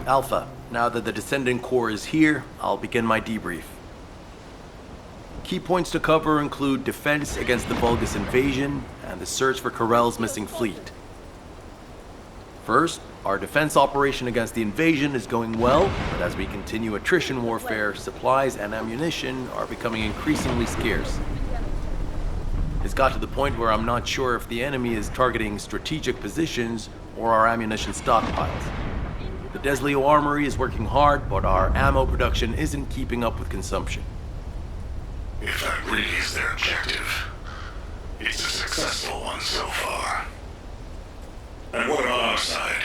Alpha, now that the Descendant core is here, I'll begin my debrief. Key points to cover include defense against the Vulgus invasion and the search for Corell's missing fleet. First, our defense operation against the invasion is going well, but as we continue attrition warfare, supplies and ammunition are becoming increasingly scarce. It's got to the point where I'm not sure if the enemy is targeting strategic positions or our ammunition stockpiles. The Desleo Armory is working hard, but our ammo production isn't keeping up with consumption. If that really is their objective, it's a successful one so far. And what about our side?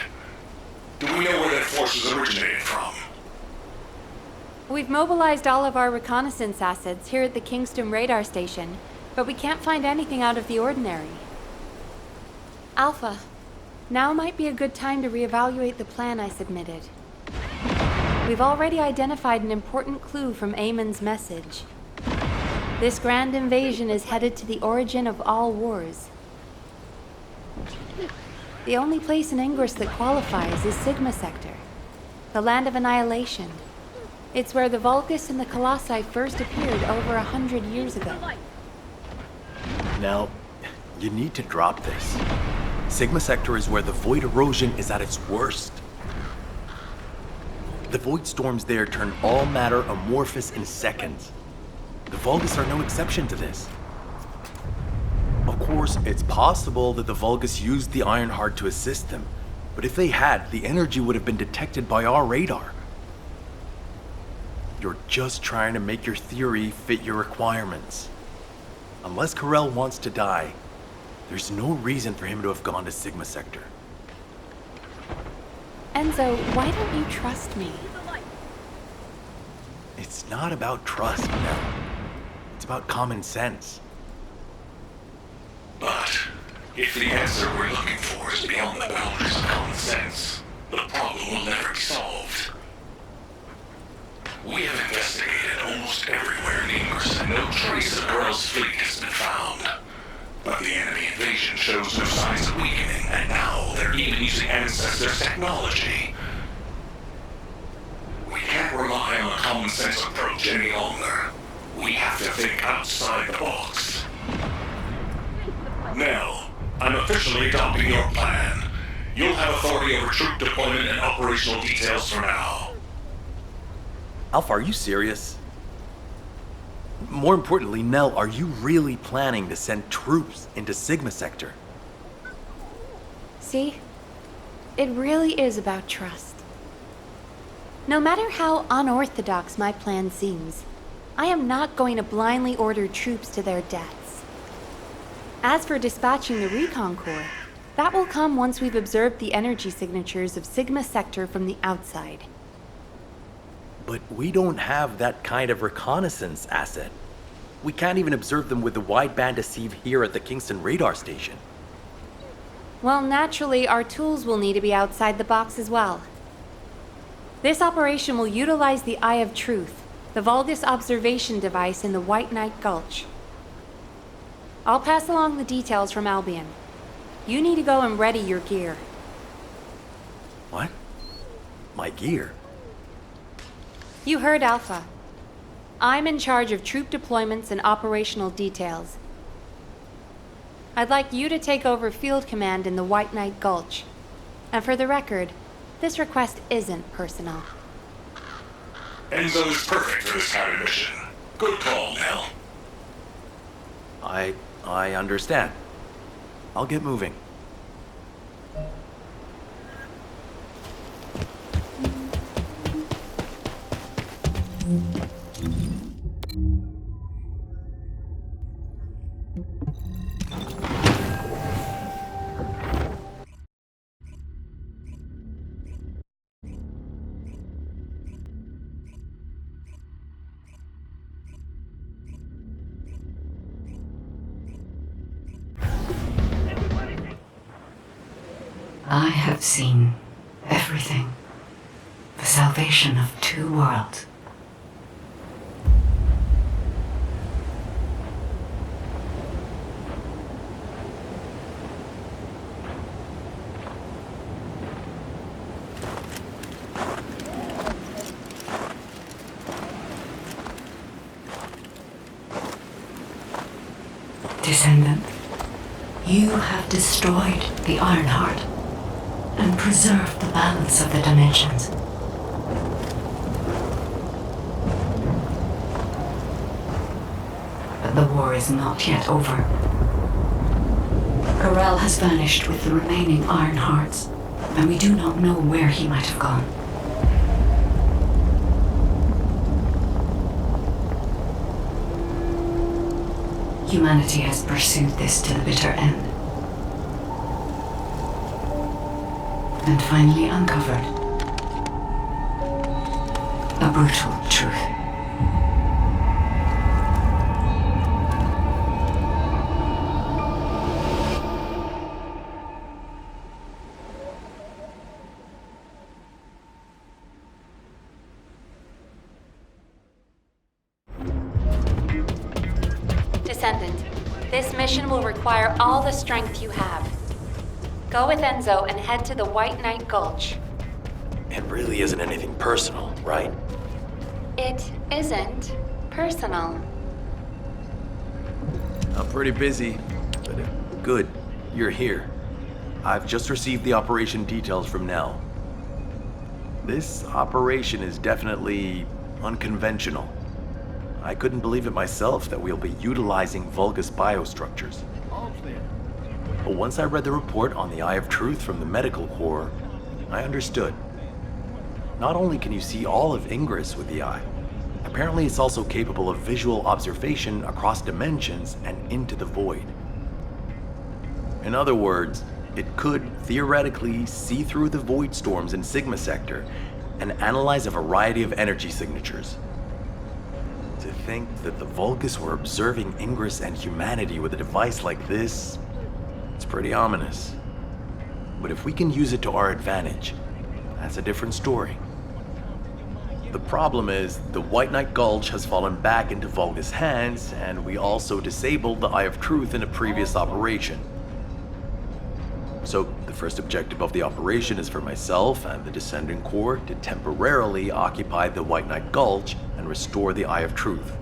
Do we know where that force originated from? We've mobilized all of our reconnaissance assets here at the Kingston radar station, but we can't find anything out of the ordinary. Alpha, now might be a good time to reevaluate the plan I submitted. We've already identified an important clue from Amon's message. This grand invasion is headed to the origin of all wars. The only place in Ingress that qualifies is Sigma Sector, the land of annihilation. It's where the Vulgus and the Colossi first appeared over 100 years ago. Now, you need to drop this. Sigma Sector is where the void erosion is at its worst. The void storms there turn all matter amorphous in seconds. The Vulgus are no exception to this. Of course, it's possible that the Vulgus used the Ironheart to assist them, but if they had, the energy would have been detected by our radar. You're just trying to make your theory fit your requirements. Unless Corell wants to die, there's no reason for him to have gone to Sigma Sector. Enzo, why don't you trust me? It's not about trust, Nell. It's about common sense. But if the answer we're looking for is beyond the boundaries of common sense, the problem will never be solved. We have investigated almost everywhere in Ingress, and no trace of Corell's fleet has been found. But the enemy invasion shows no signs of weakening, and now they're even using Ancestors' technology. We can't rely on a common sense approach any longer. We have to think outside the box. Nell, I'm officially adopting your plan. You'll have authority over troop deployment and operational details for now. Alpha, are you serious? More importantly, Nell, are you really planning to send troops into Sigma Sector? See? It really is about trust. No matter how unorthodox my plan seems, I am not going to blindly order troops to their deaths. As for dispatching the Recon Corps, that will come once we've observed the energy signatures of Sigma Sector from the outside. But we don't have that kind of reconnaissance asset. We can't even observe them with the wideband deceive here at the Kingston radar station. Well, naturally, our tools will need to be outside the box as well. This operation will utilize the Eye of Truth, the Vulgus observation device in the White Knight Gulch. I'll pass along the details from Albion. You need to go and ready your gear. What? My gear? You heard Alpha. I'm in charge of troop deployments and operational details. I'd like you to take over field command in the White Knight Gulch. And for the record, this request isn't personal. Enzo is perfect for this kind of mission. Good call, Nell. I understand. I'll get moving. I have seen everything. The salvation of two worlds. Descendant, you have destroyed the Ironheart and preserved the balance of the dimensions. But the war is not yet over. Corel has vanished with the remaining Ironhearts, and we do not know where he might have gone. Humanity has pursued this to the bitter end. And finally uncovered a brutal truth. Descendant, this mission will require all the strength you have. Go with Enzo and head to the White Knight Gulch. It really isn't anything personal, right? It isn't personal. I'm pretty busy, but good. You're here. I've just received the operation details from Nell. This operation is definitely unconventional. I couldn't believe it myself that we'll be utilizing Vulgus biostructures. But once I read the report on the Eye of Truth from the Medical Corps, I understood. Not only can you see all of Ingress with the eye, apparently it's also capable of visual observation across dimensions and into the void. In other words, it could theoretically see through the void storms in Sigma Sector and analyze a variety of energy signatures. To think that the Vulgus were observing Ingress and humanity with a device like this, it's pretty ominous. But if we can use it to our advantage, that's a different story. The problem is, the White Knight Gulch has fallen back into Vulgus hands, and we also disabled the Eye of Truth in a previous operation. So, the first objective of the operation is for myself and the Descendant Corps to temporarily occupy the White Knight Gulch and restore the Eye of Truth.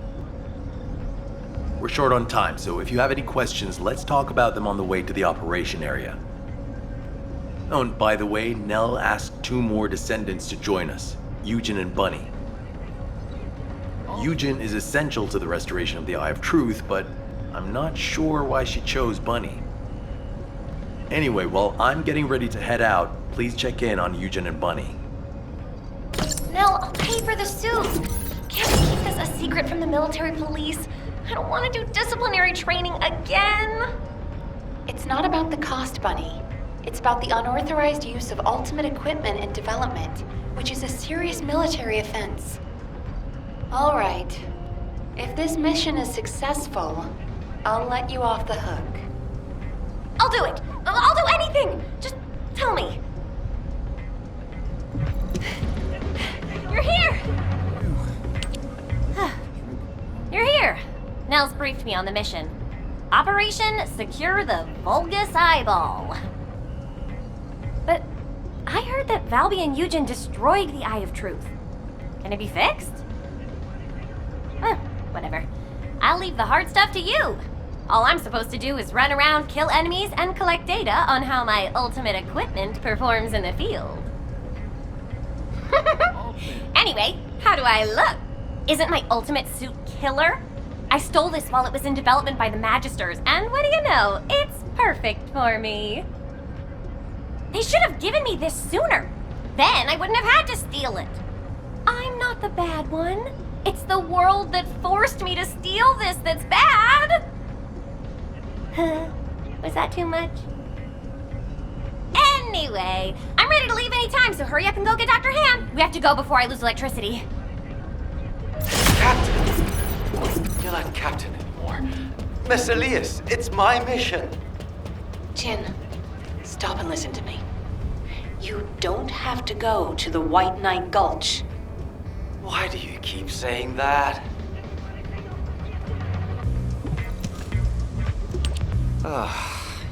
We're short on time, so if you have any questions, let's talk about them on the way to the operation area. Oh, and by the way, Nell asked 2 more Descendants to join us, Eugen and Bunny. Eugen is essential to the restoration of the Eye of Truth, but I'm not sure why she chose Bunny. Anyway, while I'm getting ready to head out, please check in on Eugen and Bunny. Nell, I'll pay for the suit. Can't we keep this a secret from the military police? I don't want to do disciplinary training again. It's not about the cost, Bunny. It's about the unauthorized use of ultimate equipment and development, which is a serious military offense. All right. If this mission is successful, I'll let you off the hook. I'll do it. I'll do anything. Just tell me. You're here. You're here. Nell's briefed me on the mission. Operation Secure the Vulgus Eyeball. But I heard that Valby and Eugen destroyed the Eye of Truth. Can it be fixed? Whatever. I'll leave the hard stuff to you. All I'm supposed to do is run around, kill enemies, and collect data on how my ultimate equipment performs in the field. Anyway, how do I look? Isn't my ultimate suit killer? I stole this while it was in development by the Magisters, and what do you know? It's perfect for me. They should have given me this sooner. Then I wouldn't have had to steal it. I'm not the bad one. It's the world that forced me to steal this that's bad. Was that too much? Anyway, I'm ready to leave any time, so hurry up and go get Dr. Han. We have to go before I lose electricity. Captain! You're not captain anymore. Miss Elias, it's my mission. Jin, stop and listen to me. You don't have to go to the White Knight Gulch. Why do you keep saying that?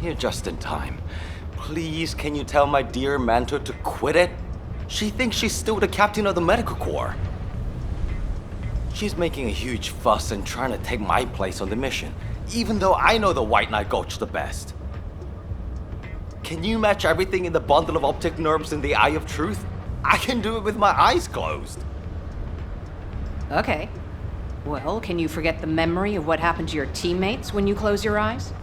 You're just in time. Please, can you tell my dear Manto to quit it? She thinks she's still the captain of the medical corps. She's making a huge fuss and trying to take my place on the mission, even though I know the White Knight Gulch the best. Can you match everything in the bundle of optic nerves in the Eye of Truth? I can do it with my eyes closed. Okay. Well, can you forget the memory of what happened to your teammates when you close your eyes?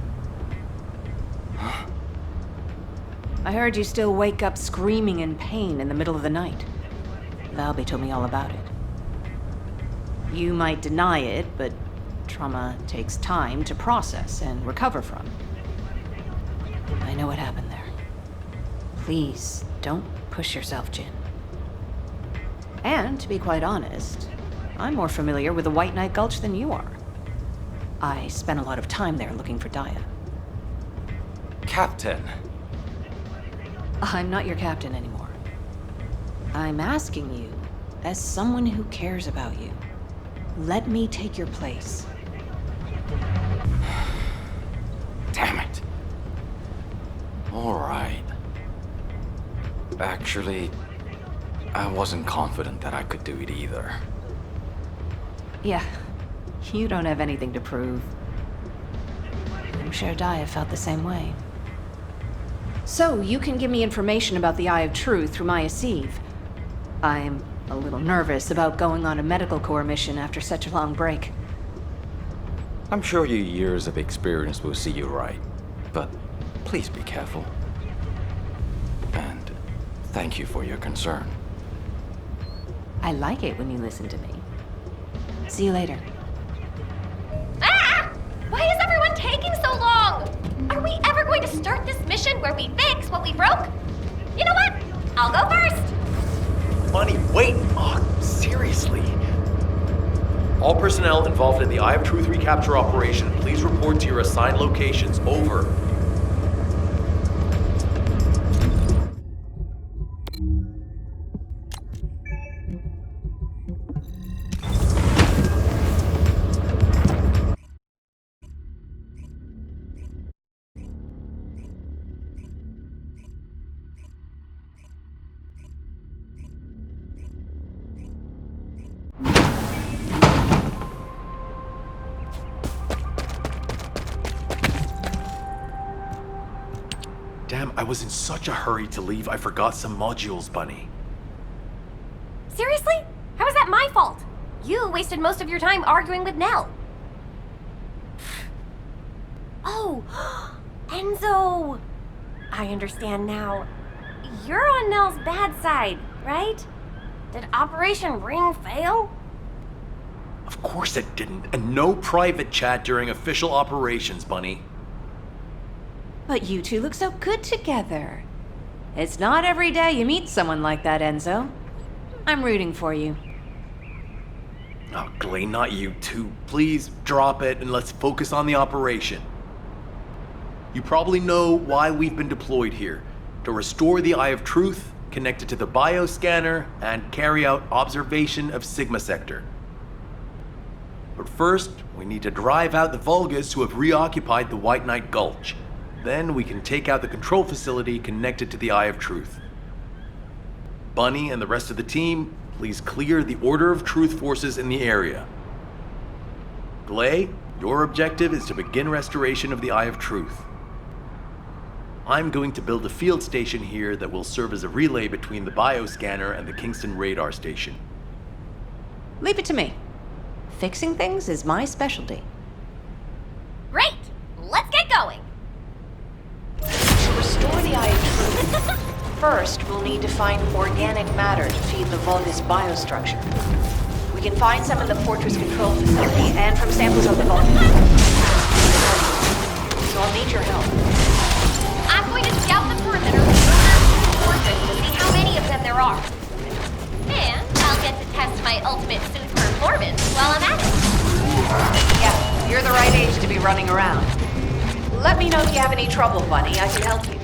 I heard you still wake up screaming in pain in the middle of the night. Valby told me all about it. You might deny it, but trauma takes time to process and recover from. I know what happened there. Please, don't push yourself, Jin. And to be quite honest, I'm more familiar with the White Knight Gulch than you are. I spent a lot of time there looking for Daya. Captain. I'm not your captain anymore. I'm asking you, as someone who cares about you, let me take your place. Damn it. All right. Actually, I wasn't confident that I could do it either. Yeah, you don't have anything to prove. I'm sure Daya felt the same way. So, you can give me information about the Eye of Truth through Maya Sieve. I'm a little nervous about going on a medical corps mission after such a long break. I'm sure your years of experience will see you right, but please be careful. And thank you for your concern. I like it when you listen to me. See you later. Ah! Why is everyone taking so long? Are we ever going to start this mission where we fix what we broke? You know what? I'll go first. Bunny, wait! Oh, seriously? All personnel involved in the Eye of Truth recapture operation, please report to your assigned locations. Over. Damn, I was in such a hurry to leave, I forgot some modules, Bunny. Seriously? How is that my fault? You wasted most of your time arguing with Nell. Oh, Enzo! I understand now. You're on Nell's bad side, right? Did Operation Ring fail? Of course it didn't, and no private chat during official operations, Bunny. But you two look so good together. It's not every day you meet someone like that, Enzo. I'm rooting for you. Oh, Glay, not you too. Please drop it and let's focus on the operation. You probably know why we've been deployed here. To restore the Eye of Truth, connect it to the bioscanner, and carry out observation of Sigma Sector. But first, we need to drive out the Vulgus who have reoccupied the White Knight Gulch. Then we can take out the control facility connected to the Eye of Truth. Bunny and the rest of the team, please clear the Order of Truth forces in the area. Glay, your objective is to begin restoration of the Eye of Truth. I'm going to build a field station here that will serve as a relay between the bioscanner and the Kingston radar station. Leave it to me. Fixing things is my specialty. Great! Let's get going! To restore the Eye of Truth, first we'll need to find organic matter to feed the Vulgus biostructure. We can find some in the Fortress control facility and from samples of the Vulgus. So I'll need your help. I'm going to scout the perimeter of the fortress to see how many of them there are. And I'll get to test my ultimate suit performance while I'm at it. Yeah, you're the right age to be running around. Let me know if you have any trouble, Bunny. I can help you.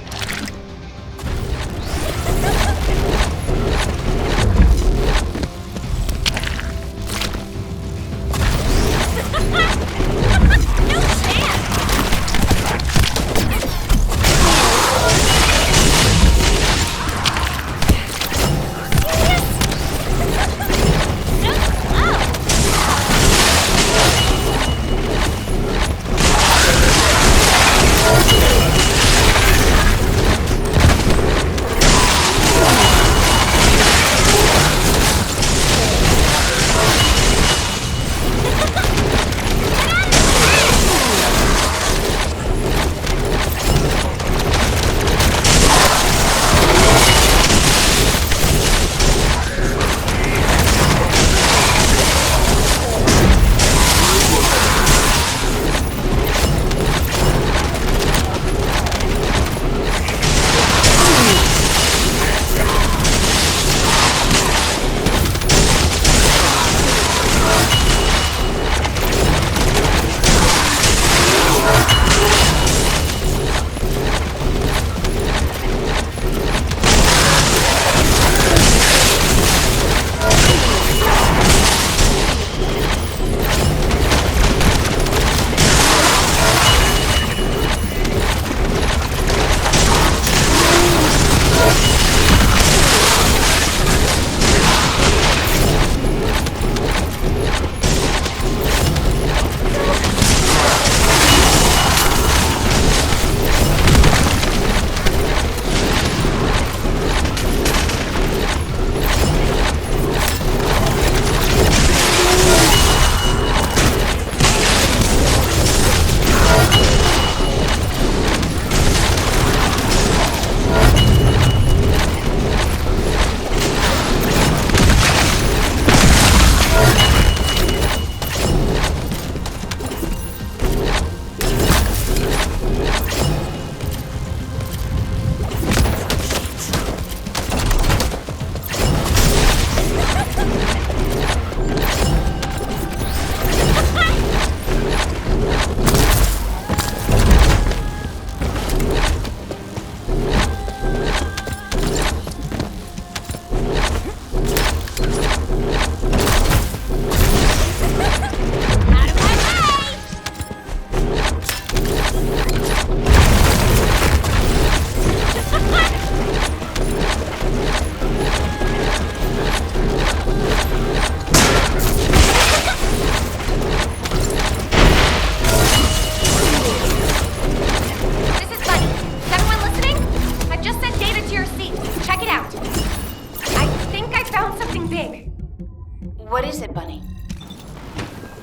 What is it, Bunny?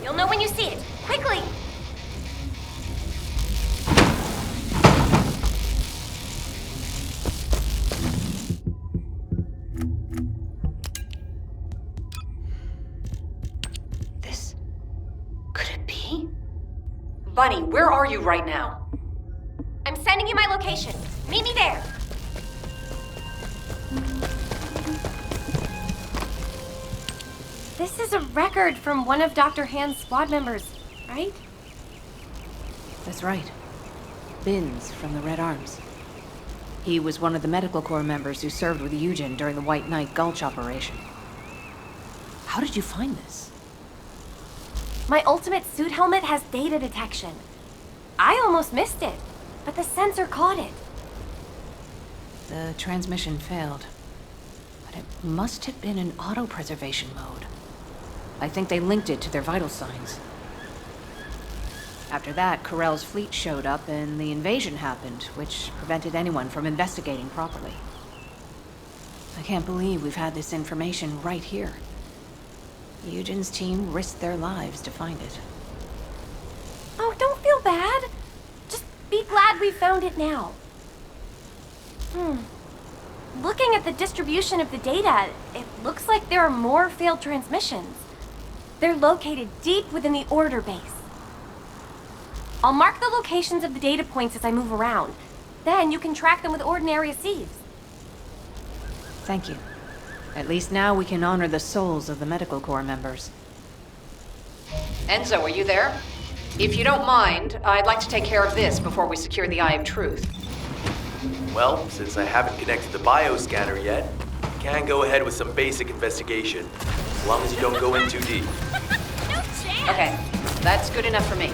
You'll know when you see it. Quickly! This... could it be? Bunny, where are you right now? I'm sending you my location. Meet me there. This is a record from one of Dr. Hand's squad members, right? That's right. Binns from the Red Arms. He was one of the Medical Corps members who served with Eugen during the White Knight Gulch operation. How did you find this? My ultimate suit helmet has data detection. I almost missed it, but the sensor caught it. The transmission failed. But it must have been in auto-preservation mode. I think they linked it to their vital signs. After that, Corell's fleet showed up and the invasion happened, which prevented anyone from investigating properly. I can't believe we've had this information right here. Eugen's team risked their lives to find it. Oh, don't feel bad. Just be glad we found it now. Looking at the distribution of the data, it looks like there are more failed transmissions. They're located deep within the order base. I'll mark the locations of the data points as I move around. Then you can track them with ordinary sieves. Thank you. At least now we can honor the souls of the Medical Corps members. Enzo, are you there? If you don't mind, I'd like to take care of this before we secure the Eye of Truth. Well, since I haven't connected the bioscanner yet, can go ahead with some basic investigation, as long as you don't go in too deep. No chance! Okay, that's good enough for me.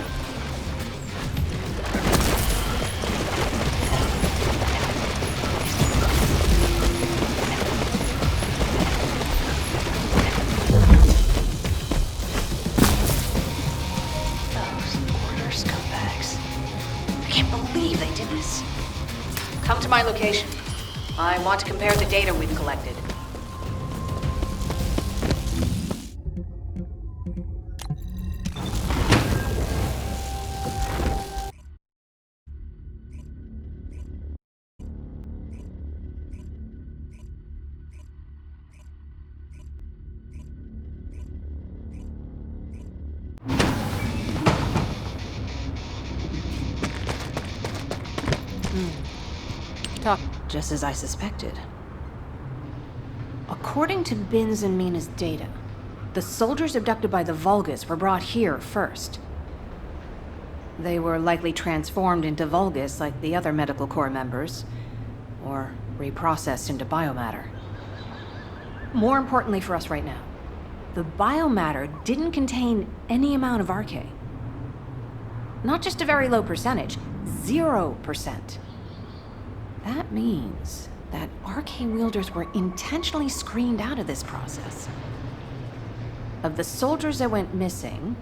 Those order scumbags. I can't believe they did this. Come to my location. I want to compare the data we've collected. Just as I suspected. According to Bin's and Mina's data, the soldiers abducted by the Vulgus were brought here first. They were likely transformed into Vulgus like the other Medical Corps members, or reprocessed into biomatter. More importantly for us right now, the biomatter didn't contain any amount of RK. Not just a very low percentage, 0%. That means that RK wielders were intentionally screened out of this process. Of the soldiers that went missing,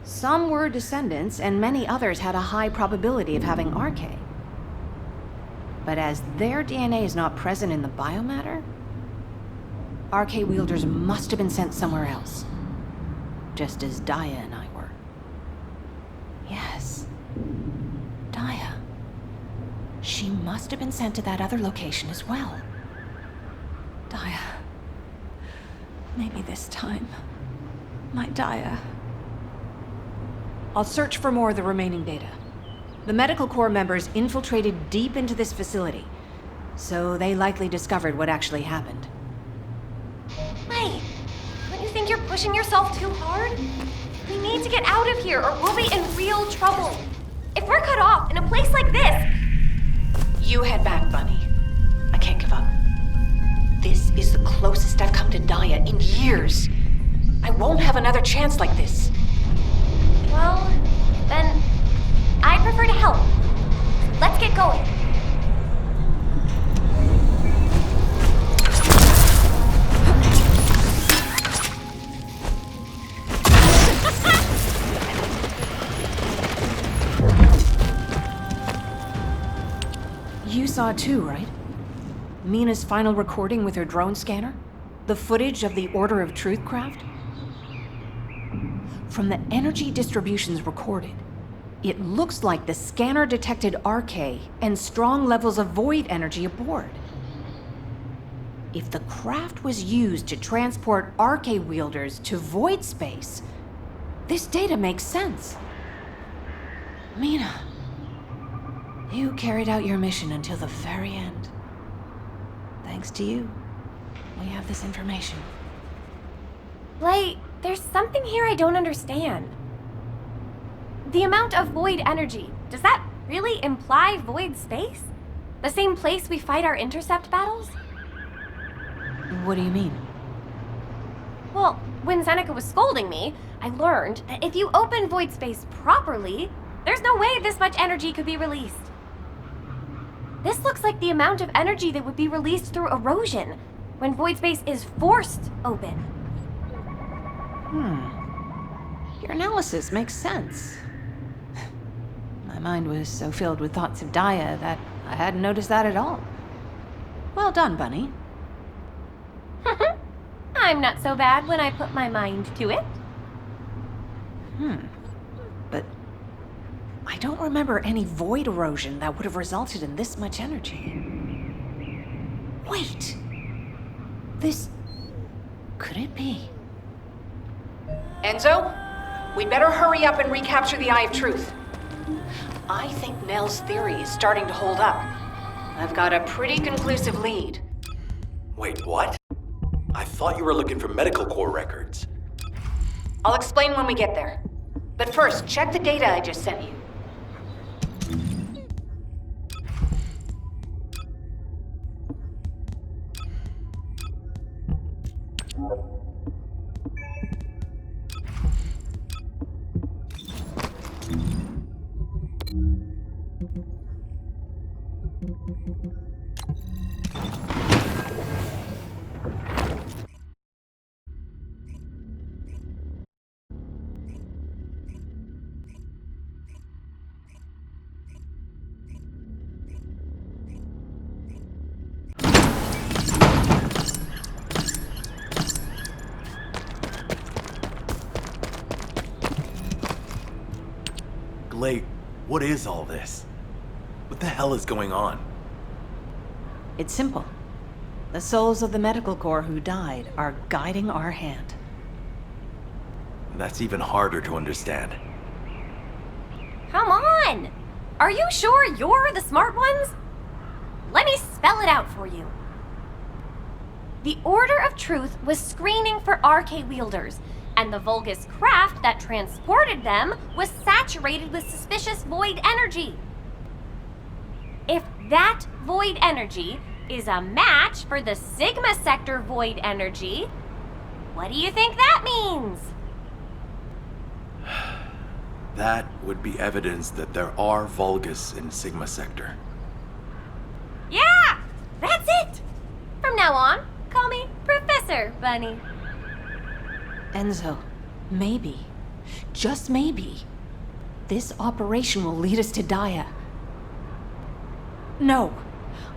some were descendants and many others had a high probability of having RK. But as their DNA is not present in the biomatter, RK wielders must have been sent somewhere else. Just as Daya and I were. Yes. Daya. She must have been sent to that other location as well. Daya. Maybe this time. My Daya. I'll search for more of the remaining data. The Medical Corps members infiltrated deep into this facility, so they likely discovered what actually happened. Wait, don't you think you're pushing yourself too hard? We need to get out of here or we'll be in real trouble. If we're cut off in a place like this... You head back, Bunny. I can't give up. This is the closest I've come to Daya in years. I won't have another chance like this. Well, then I'd prefer to help. Let's get going. You saw it too, right? Mina's final recording with her drone scanner? The footage of the Order of Truth craft? From the energy distributions recorded, it looks like the scanner detected RK and strong levels of void energy aboard. If the craft was used to transport RK wielders to void space, this data makes sense. Mina, you carried out your mission until the very end. Thanks to you, we have this information. Wait, there's something here I don't understand. The amount of void energy, does that really imply void space? The same place we fight our intercept battles? What do you mean? Well, when Seneca was scolding me, I learned that if you open void space properly, there's no way this much energy could be released. This looks like the amount of energy that would be released through erosion when void space is forced open. Your analysis makes sense. My mind was so filled with thoughts of Daya that I hadn't noticed that at all. Well done, Bunny. I'm not so bad when I put my mind to it. But I don't remember any void erosion that would have resulted in this much energy. Wait. This... could it be? Enzo, we'd better hurry up and recapture the Eye of Truth. I think Nell's theory is starting to hold up. I've got a pretty conclusive lead. Wait, what? I thought you were looking for Medical Corps records. I'll explain when we get there. But first, check the data I just sent you. Glade, what is all this? What the hell is going on? It's simple. The souls of the medical corps who died are guiding our hand. That's even harder to understand. Come on! Are you sure you're the smart ones? Let me spell it out for you. The Order of Truth was screening for RK wielders, and the Vulgus craft that transported them was saturated with suspicious void energy. If that void energy is a match for the Sigma Sector void energy, what do you think that means? That would be evidence that there are Vulgus in Sigma Sector. Yeah! That's it! From now on, call me Professor Bunny. Enzo, maybe, just maybe, this operation will lead us to Daya. No,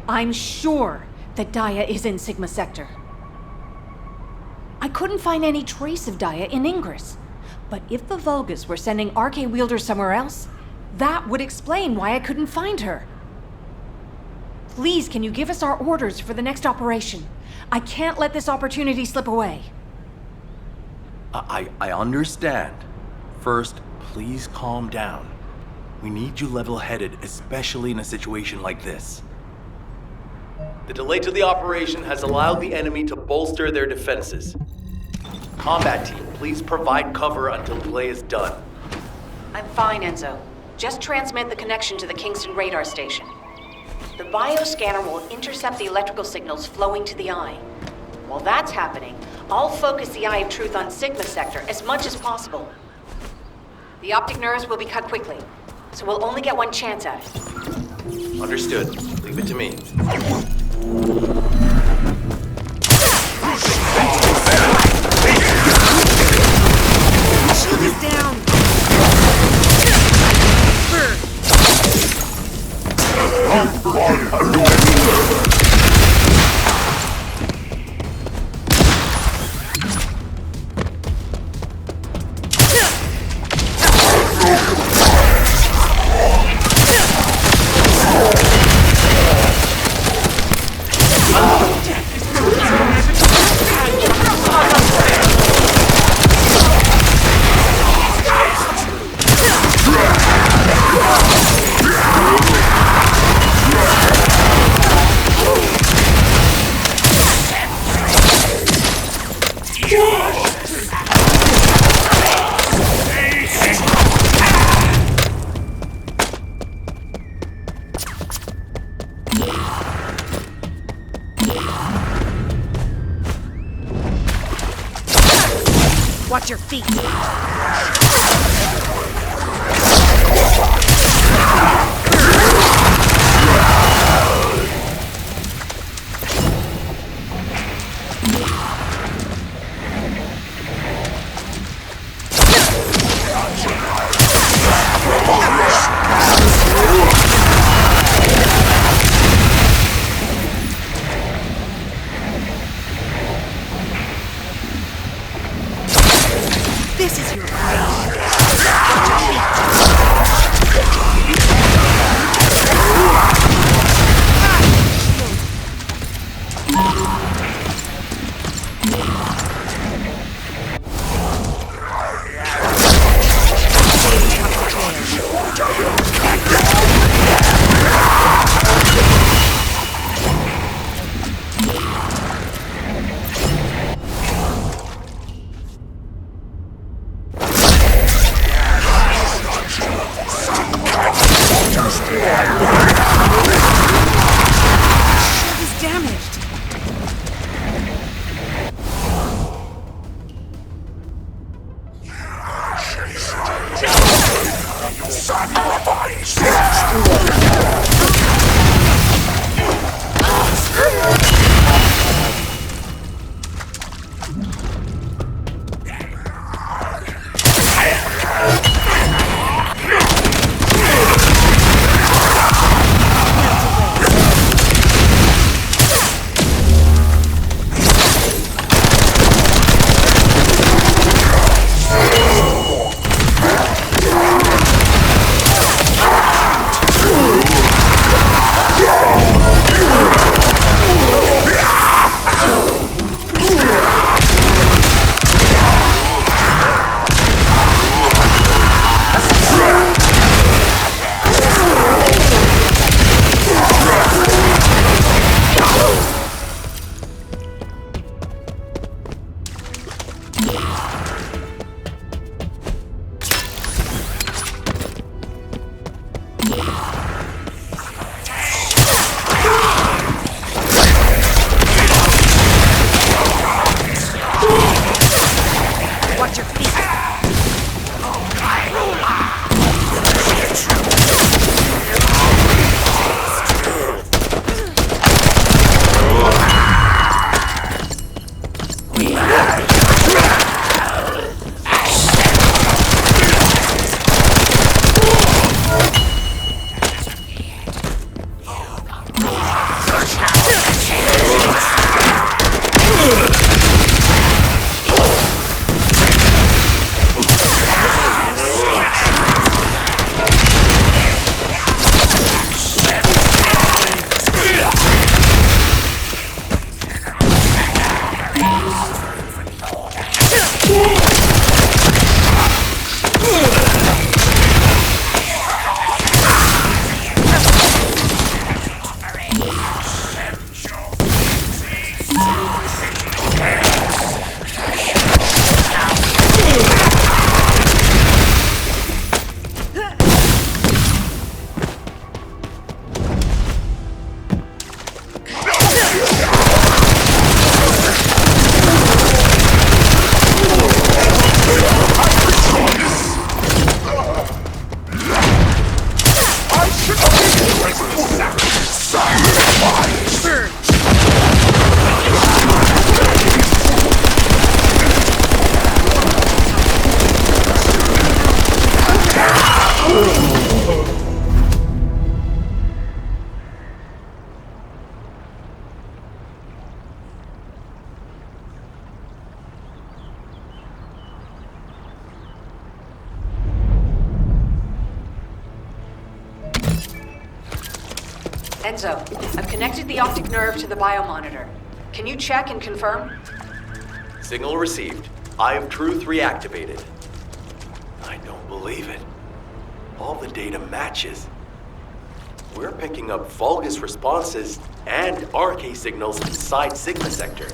I'm sure that Daya is in Sigma Sector. I couldn't find any trace of Daya in Ingress. But if the Vulgus were sending RK wielders somewhere else, that would explain why I couldn't find her. Please, can you give us our orders for the next operation? I can't let this opportunity slip away. I understand. First, please calm down. We need you level-headed, especially in a situation like this. The delay to the operation has allowed the enemy to bolster their defenses. Combat team, please provide cover until delay is done. I'm fine, Enzo. Just transmit the connection to the Kingston radar station. The bioscanner will intercept the electrical signals flowing to the eye. While that's happening, I'll focus the Eye of Truth on Sigma Sector as much as possible. The optic nerves will be cut quickly, so we'll only get one chance at it. Understood. Leave it to me. Shield is down! Watch your feet! This is your got your feet. Enzo, I've connected the optic nerve to the biomonitor. Can you check and confirm? Signal received. Eye of Truth reactivated. I don't believe it. All the data matches. We're picking up Vulgus responses and RK signals inside Sigma Sector.